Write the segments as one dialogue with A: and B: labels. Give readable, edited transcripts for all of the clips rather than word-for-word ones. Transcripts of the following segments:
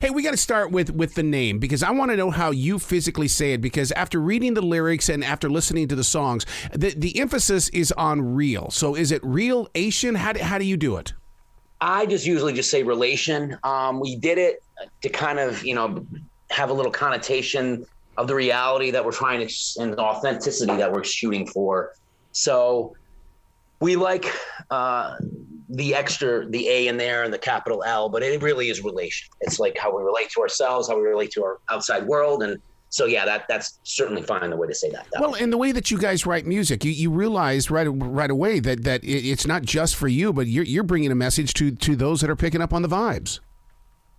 A: Hey, we got to start with the name because I want to know how you physically say it, because after reading the lyrics and after listening to the songs, the emphasis is on real. So is it reaLation? How do you do it?
B: I just usually just say relation. We did it to kind of, have a little connotation of the reality that we're trying to, and the authenticity that we're shooting for. So we like the A in there and the capital L, but it really is relation. It's like how we relate to ourselves, how we relate to our outside world. And so, yeah, that's certainly fine the way to say that.
A: Well, and the way that you guys write music, you realize right away that it's not just for you, but you're bringing a message to those that are picking up on the vibes.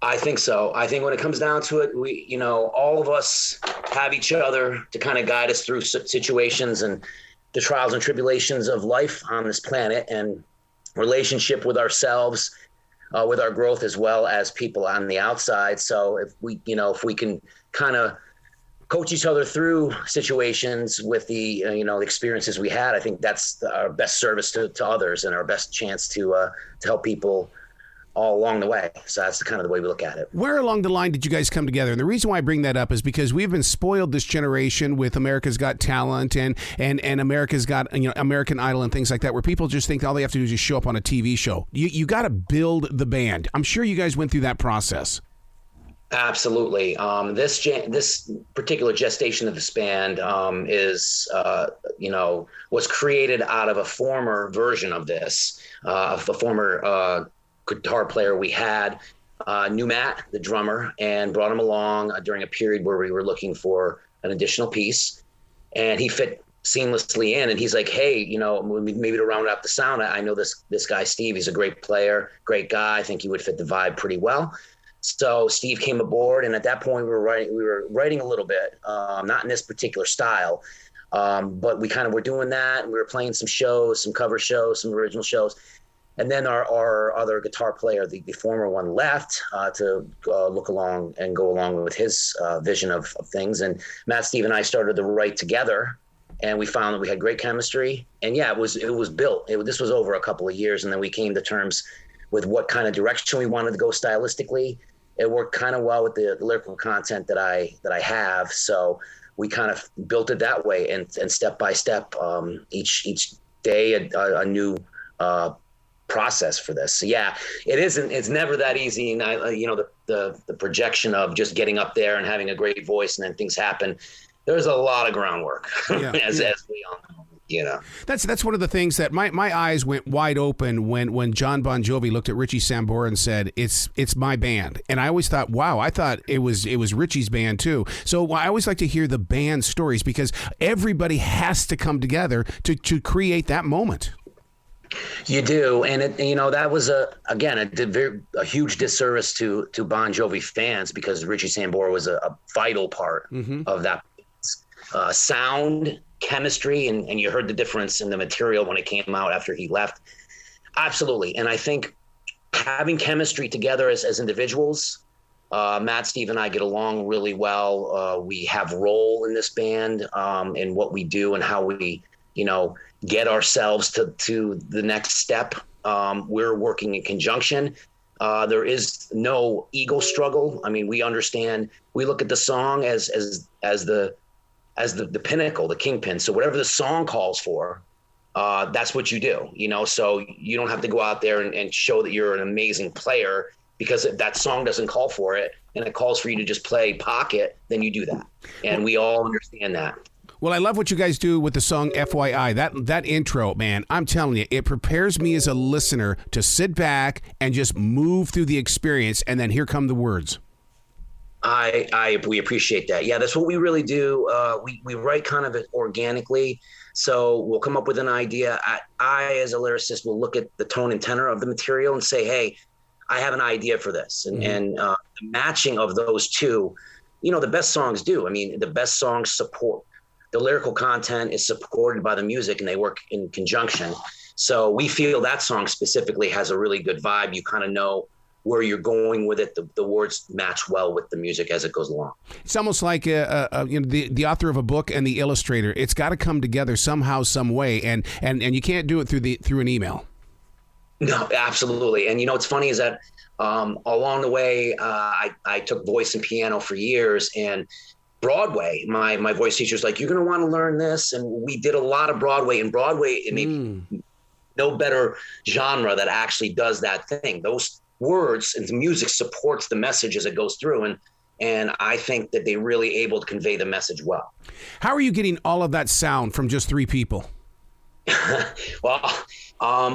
B: I think so. I think when it comes down to it, we, all of us have each other to kind of guide us through situations and the trials and tribulations of life on this planet, and relationship with ourselves, with our growth, as well as people on the outside. So if we can kind of coach each other through situations with the, experiences we had, I think that's our best service to others and our best chance to help people all along the way. So that's kind of the way we look at it.
A: Where along the line did you guys come together? And the reason why I bring that up is because we've been spoiled this generation with America's Got Talent and America's Got, American Idol and things like that, where people just think all they have to do is just show up on a TV show. You got to build the band. I'm sure you guys went through that process.
B: Absolutely. This particular gestation of this band was created out of a former version of this, of a former guitar player we had, knew Matt, the drummer, and brought him along during a period where we were looking for an additional piece, and he fit seamlessly in. And he's like, hey, maybe to round out the sound, I know this guy, Steve, he's a great player, great guy. I think he would fit the vibe pretty well. So Steve came aboard, and at that point we were writing a little bit, not in this particular style, but we kind of were doing that, and we were playing some shows, some cover shows, some original shows. And then our other guitar player, the former one, left to look along and go along with his vision of things. And Matt, Steve, and I started to write together, and we found that we had great chemistry. And yeah, it was built. This was over a couple of years, and then we came to terms with what kind of direction we wanted to go stylistically. It worked kind of well with the lyrical content that I have. So we kind of built it that way, and step by step, each day a new process for this. So yeah, it's never that easy. And the projection of just getting up there and having a great voice and then things happen, there's a lot of groundwork. Yeah. as we all know.
A: That's one of the things that my eyes went wide open when John Bon Jovi looked at Richie Sambora and said, it's my band. And I always thought, wow, I thought it was Richie's band too. So I always like to hear the band stories, because everybody has to come together to create that moment.
B: You do, and that was a huge disservice to Bon Jovi fans, because Richie Sambora was a vital part of that sound, chemistry, and you heard the difference in the material when it came out after he left. Absolutely, and I think having chemistry together as individuals, Matt, Steve, and I get along really well. We have role in this band, in what we do and how we, get ourselves to the next step. We're working in conjunction. There is no ego struggle. I mean, we understand. We look at the song as the pinnacle, the kingpin. So whatever the song calls for, that's what you do. So you don't have to go out there and show that you're an amazing player, because if that song doesn't call for it and it calls for you to just play pocket, then you do that. And we all understand that.
A: Well, I love what you guys do with the song FYI. That intro, man, I'm telling you, it prepares me as a listener to sit back and just move through the experience, and then here come the words.
B: We appreciate that. Yeah, that's what we really do. We write kind of organically. So we'll come up with an idea. I, as a lyricist, will look at the tone and tenor of the material and say, hey, I have an idea for this. And the matching of those two, the best songs do. I mean, the best songs support. The lyrical content is supported by the music, and they work in conjunction. So we feel that song specifically has a really good vibe. You kind of know where you're going with it. The words match well with the music as it goes along.
A: It's almost like the author of a book and the illustrator. It's got to come together somehow, some way, and you can't do it through an email.
B: No, absolutely. And what's funny is that along the way, I took voice and piano for years, and Broadway, my voice teacher's like, you're going to want to learn this. And we did a lot of Broadway, and Broadway, it may be no better genre that actually does that thing. Those words and the music supports the message as it goes through. And I think that they're really able to convey the message well.
A: How are you getting all of that sound from just three people?
B: Well,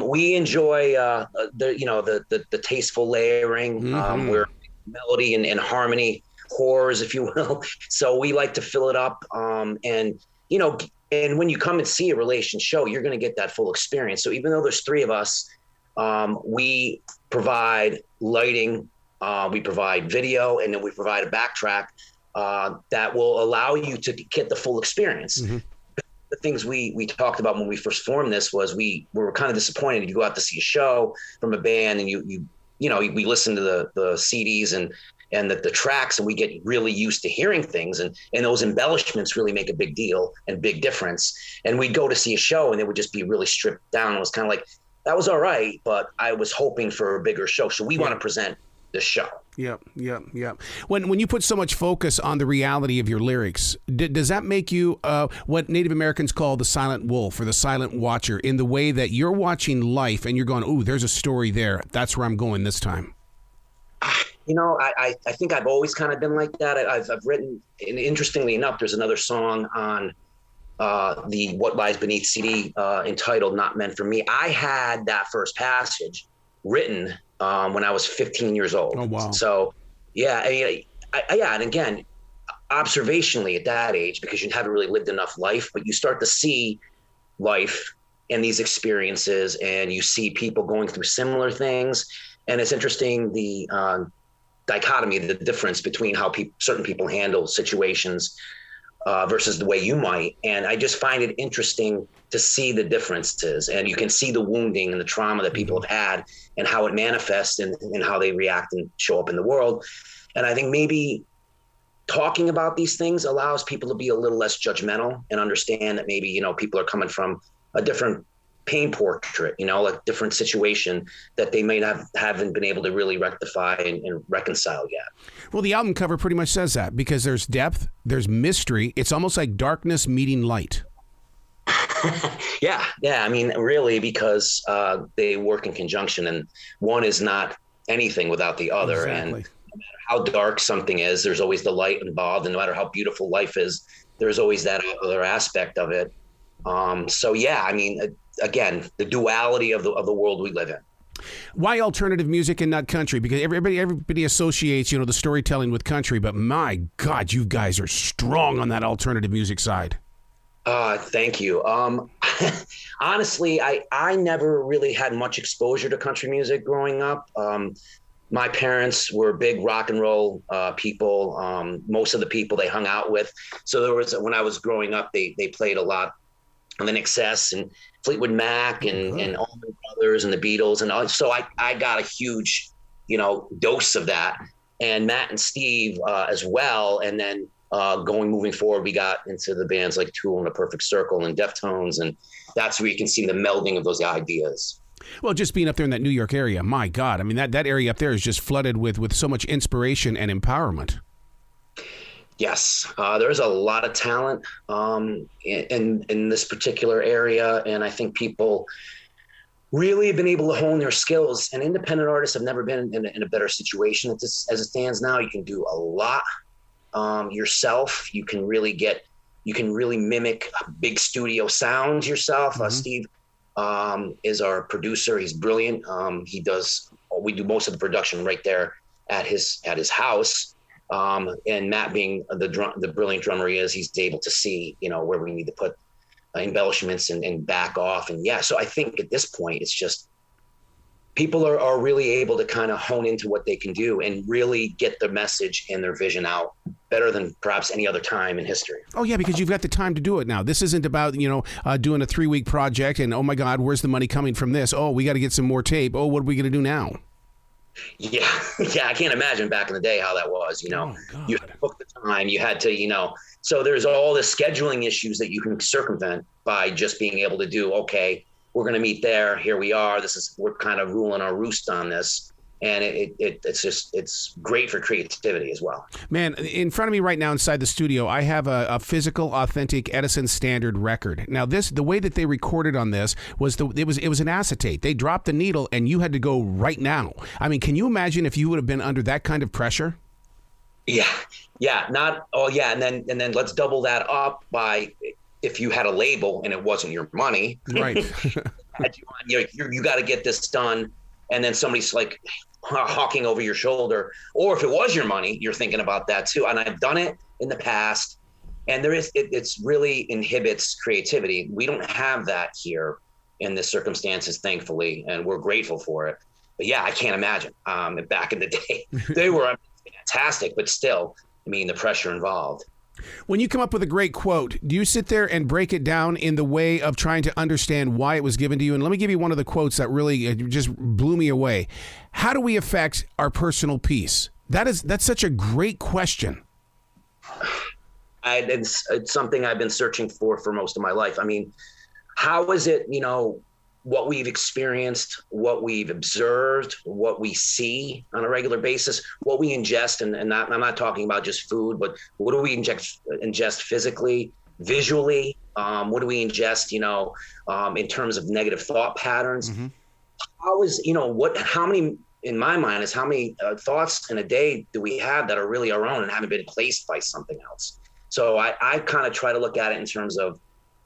B: we enjoy the tasteful layering, where melody and harmony whores, if you will. So we like to fill it up, and when you come and see a reaLation show, you're going to get that full experience. So even though there's three of us, we provide lighting, we provide video, and then we provide a backtrack that will allow you to get the full experience. The things we talked about when we first formed this was we were kind of disappointed. You go out to see a show from a band, and we listen to the CDs and the tracks, and we get really used to hearing things, and those embellishments really make a big deal and big difference. And we'd go to see a show, and it would just be really stripped down. It was kind of like, that was all right, but I was hoping for a bigger show. So we want to present the show.
A: Yep. When you put so much focus on the reality of your lyrics, does that make you what Native Americans call the silent wolf or the silent watcher, in the way that you're watching life and you're going, ooh, there's a story there. That's where I'm going this time?
B: I think I've always kind of been like that. I've written, and interestingly enough, there's another song on the What Lies Beneath CD entitled Not Meant For Me. I had that first passage written when I was 15 years old.
A: Oh, wow.
B: So, yeah. And again, observationally at that age, because you haven't really lived enough life, but you start to see life and these experiences, and you see people going through similar things. And it's interesting, the dichotomy, the difference between how certain people handle situations versus the way you might. And I just find it interesting to see the differences, and you can see the wounding and the trauma that people have had and how it manifests and how they react and show up in the world. And I think maybe talking about these things allows people to be a little less judgmental and understand that maybe, people are coming from a different pain portrait, like different situation that they may haven't been able to really rectify and reconcile yet. Well,
A: the album cover pretty much says that, because there's depth, there's mystery. It's almost like darkness meeting light.
B: Yeah. I mean, really, because they work in conjunction, and one is not anything without the other.
A: Exactly.
B: And no matter how dark something is, there's always the light involved. And no matter how beautiful life is, there's always that other aspect of it. So, yeah, I mean, again, the duality of the world we live in.
A: Why alternative music and not country? Because everybody associates, the storytelling with country, but my God, you guys are strong on that alternative music side.
B: Thank you. Honestly, I never really had much exposure to country music growing up. My parents were big rock and roll people. Most of the people they hung out with. So when I was growing up, they played a lot on the Excess and Fleetwood Mac and Allman Brothers and the Beatles. And all. So I got a huge, dose of that, and Matt and Steve as well. And then moving forward, we got into the bands like Tool and The Perfect Circle and Deftones. And that's where you can see the melding of those ideas.
A: Well, just being up there in that New York area, my God, I mean, that area up there is just flooded with so much inspiration and empowerment.
B: Yes, there's a lot of talent in this particular area, and I think people really have been able to hone their skills. And independent artists have never been in a better situation as it stands now. You can do a lot yourself. You can really mimic big studio sounds yourself. Steve is our producer. He's brilliant. We do most of the production right there at his house. And Matt, being the brilliant drummer he is, he's able to see, where we need to put embellishments and back off. And yeah, so I think at this point, it's just people are really able to kind of hone into what they can do and really get their message and their vision out better than perhaps any other time in history.
A: Oh yeah, because you've got the time to do it now. This isn't about, doing a 3-week project and, oh my God, where's the money coming from this? Oh, we got to get some more tape. Oh, what are we going to do now?
B: Yeah. I can't imagine back in the day how that was,
A: Oh,
B: you had to book the time, you had to, so there's all the scheduling issues that you can circumvent by just being able to do, okay, we're going to meet there. Here we are. We're kind of ruling our roost on this. And it's great for creativity as well. Man,
A: in front of me right now inside the studio, I have a physical, authentic Edison Standard record. Now, the way that they recorded on this was it was an acetate. They dropped the needle, and you had to go right now. I mean, can you imagine if you would have been under that kind of pressure?
B: Yeah. And then let's double that up by if you had a label and it wasn't your money,
A: right?
B: You got to get this done. And then somebody's like hawking over your shoulder, or if it was your money, you're thinking about that too. And I've done it in the past, and it's really inhibits creativity. We don't have that here in the circumstances, thankfully, and we're grateful for it. But yeah, I can't imagine. Back in the day, they were fantastic, but still, I mean, the pressure involved.
A: When you come up with a great quote, do you sit there and break it down in the way of trying to understand why it was given to you? And let me give you one of the quotes that really just blew me away. How do we affect our personal peace? That's such a great question.
B: It's something I've been searching for most of my life. I mean, how is it, what we've experienced, what we've observed, what we see on a regular basis, what we ingest, and I'm not talking about just food, but what do we ingest physically, visually? What do we ingest, in terms of negative thought patterns? Mm-hmm. How many, in my mind, is how many thoughts in a day do we have that are really our own and haven't been placed by something else? So I kind of try to look at it in terms of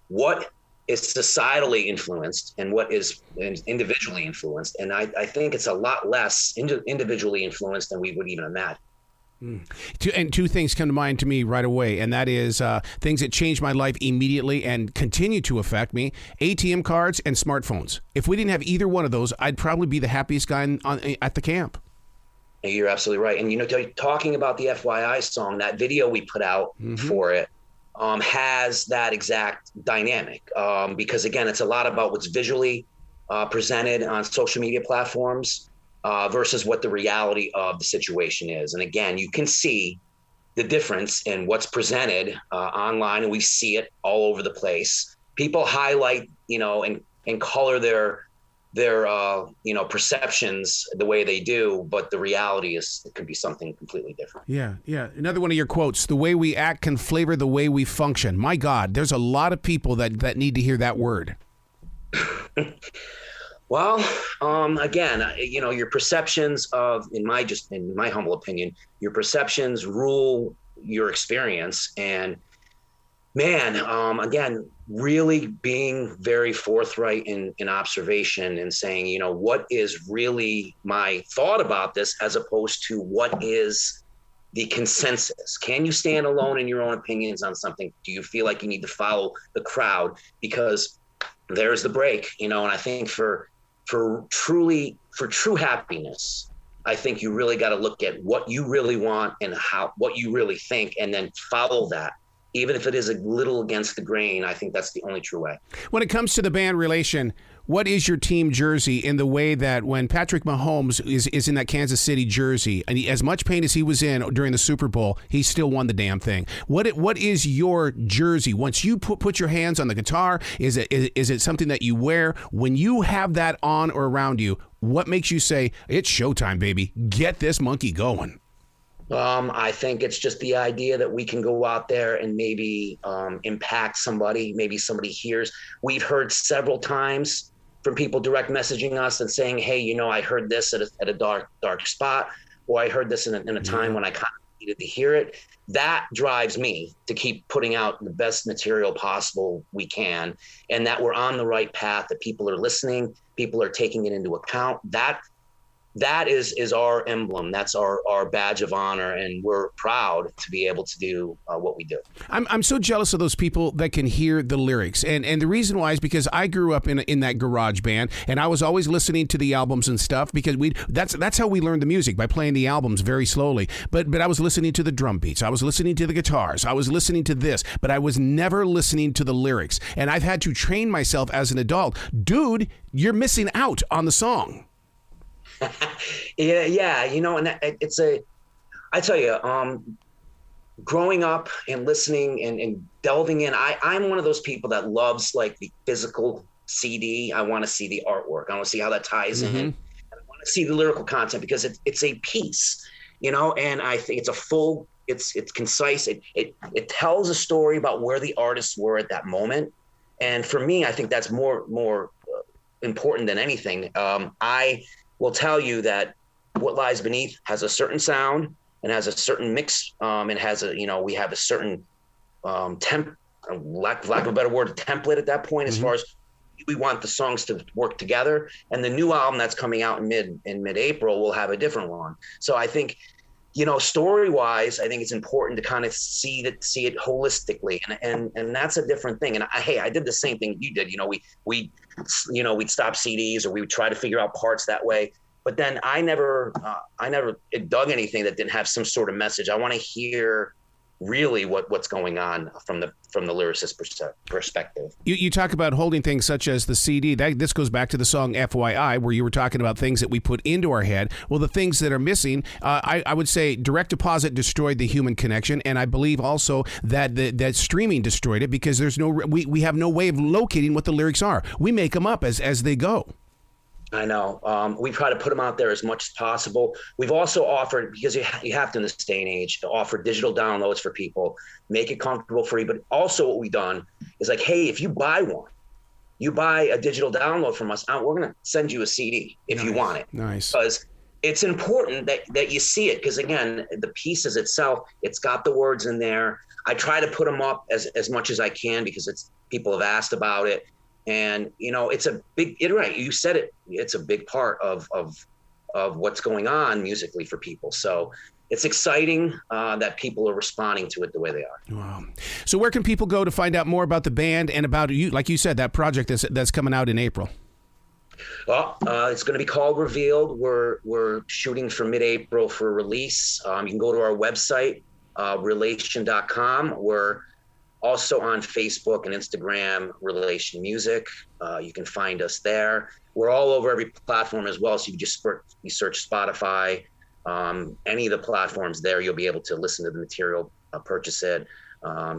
B: what is societally influenced and what is individually influenced. And I think it's a lot less individually influenced than we would even imagine.
A: And two things come to mind to me right away, and that is things that changed my life immediately and continue to affect me: ATM cards and smartphones. If we didn't have either one of those, I'd probably be the happiest guy at the camp.
B: You're absolutely right. And, talking about the FYI song, that video we put out for it, has that exact dynamic, because again, it's a lot about what's visually presented on social media platforms versus what the reality of the situation is. And again, you can see the difference in what's presented online, and we see it all over the place. People highlight, and color their perceptions the way they do, but the reality is it could be something completely different.
A: Yeah. Another one of your quotes: the way we act can flavor the way we function. My God, there's a lot of people that need to hear that word.
B: Well, again, your perceptions in my humble opinion, your perceptions rule your experience. And man, again, really being very forthright in observation and saying, what is really my thought about this, as opposed to what is the consensus. Can you stand alone in your own opinions on something? Do you feel like you need to follow the crowd? Because there's the break, and I think for true happiness, I think you really got to look at what you really want and what you really think, and then follow that. Even if it is a little against the grain, I think that's the only true way. When
A: it comes to the band reaLation, what is your team jersey in the way that when Patrick Mahomes is in that Kansas City jersey, and as much pain as he was in during the Super Bowl, he still won the damn thing? What is your jersey? Once you put your hands on the guitar, is it something that you wear? When you have that on or around you, what makes you say, it's showtime, baby, get this monkey going?
B: I think it's just the idea that we can go out there and maybe impact somebody. Maybe somebody hears. We've heard several times from people direct messaging us and saying, hey, I heard this at a dark spot, or I heard this in a time when I kind of needed to hear it. That drives me to keep putting out the best material possible we can, and that we're on the right path, that people are listening, people are taking it into account. That is our emblem. That's our badge of honor, and we're proud to be able to do what we do.
A: I'm so jealous of those people that can hear the lyrics, and the reason why is because I grew up in that garage band, and I was always listening to the albums and stuff, because that's how we learned the music, by playing the albums very slowly. But I was listening to the drum beats, I was listening to the guitars, I was listening to this, but I was never listening to the lyrics, and I've had to train myself as an adult. Dude, you're missing out on the song.
B: Yeah, and I tell you, growing up and listening and delving in, I'm one of those people that loves like the physical CD. I want to see the artwork. I want to see how that ties in. And I want to see the lyrical content because it's a piece, and I think it's concise. It tells a story about where the artists were at that moment. And for me, I think that's more important than anything. I will tell you that What Lies Beneath has a certain sound and has a certain mix, and has we have a certain lack of a better word, template at that point, as far as we want the songs to work together. And the new album that's coming out in mid-April will have a different one. So I think, story wise, I think it's important to kind of see it holistically, and that's a different thing. And I did the same thing you did. We'd stop CDs, or we would try to figure out parts that way. But then I never dug anything that didn't have some sort of message. I want to hear really what's going on from the lyricist perspective.
A: You talk about holding things such as the CD. This goes back to the song FYI, where you were talking about things that we put into our head. Well, the things that are missing, I would say direct deposit destroyed the human connection, and I believe also that that streaming destroyed it, because we have no way of locating what the lyrics are. We make them up as they go.
B: I know. We try to put them out there as much as possible. We've also offered, because you have to in this day and age, to offer digital downloads for people, make it comfortable for you. But also what we've done is like, hey, if you buy a digital download from us, we're going to send you a CD if you want it.
A: Nice.
B: Because it's important that you see it, because, again, the pieces itself, it's got the words in there. I try to put them up as much as I can, because people have asked about it. And, it's a big, right, you said it, it's a big part of what's going on musically for people. So it's exciting that people are responding to it the way they are.
A: Wow. So where can people go to find out more about the band and about you, like you said, that project that's coming out in April?
B: Well, it's going to be called Revealed. We're shooting for mid-April for release. You can go to our website, reaLation.com. We're also on Facebook and Instagram, reaLation Music. You can find us there. We're all over every platform as well. So you just search Spotify, any of the platforms there, you'll be able to listen to the material, purchase it,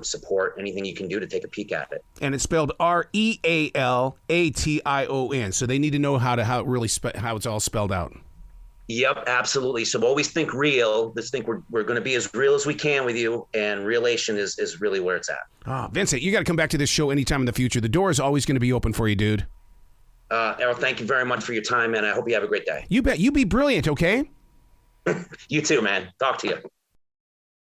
B: support anything you can do to take a peek at it.
A: And it's spelled ReaLation. So they need to know how it's all spelled out.
B: Yep, absolutely. So always think real. Let's think we're going to be as real as we can with you, and reaLation is really where it's at.
A: Vincent, you got to come back to this show anytime in the future. The door is always going to be open for you, dude.
B: Errol, thank you very much for your time, and I hope you have a great day.
A: You bet. You be brilliant, okay?
B: You too, man. Talk to you.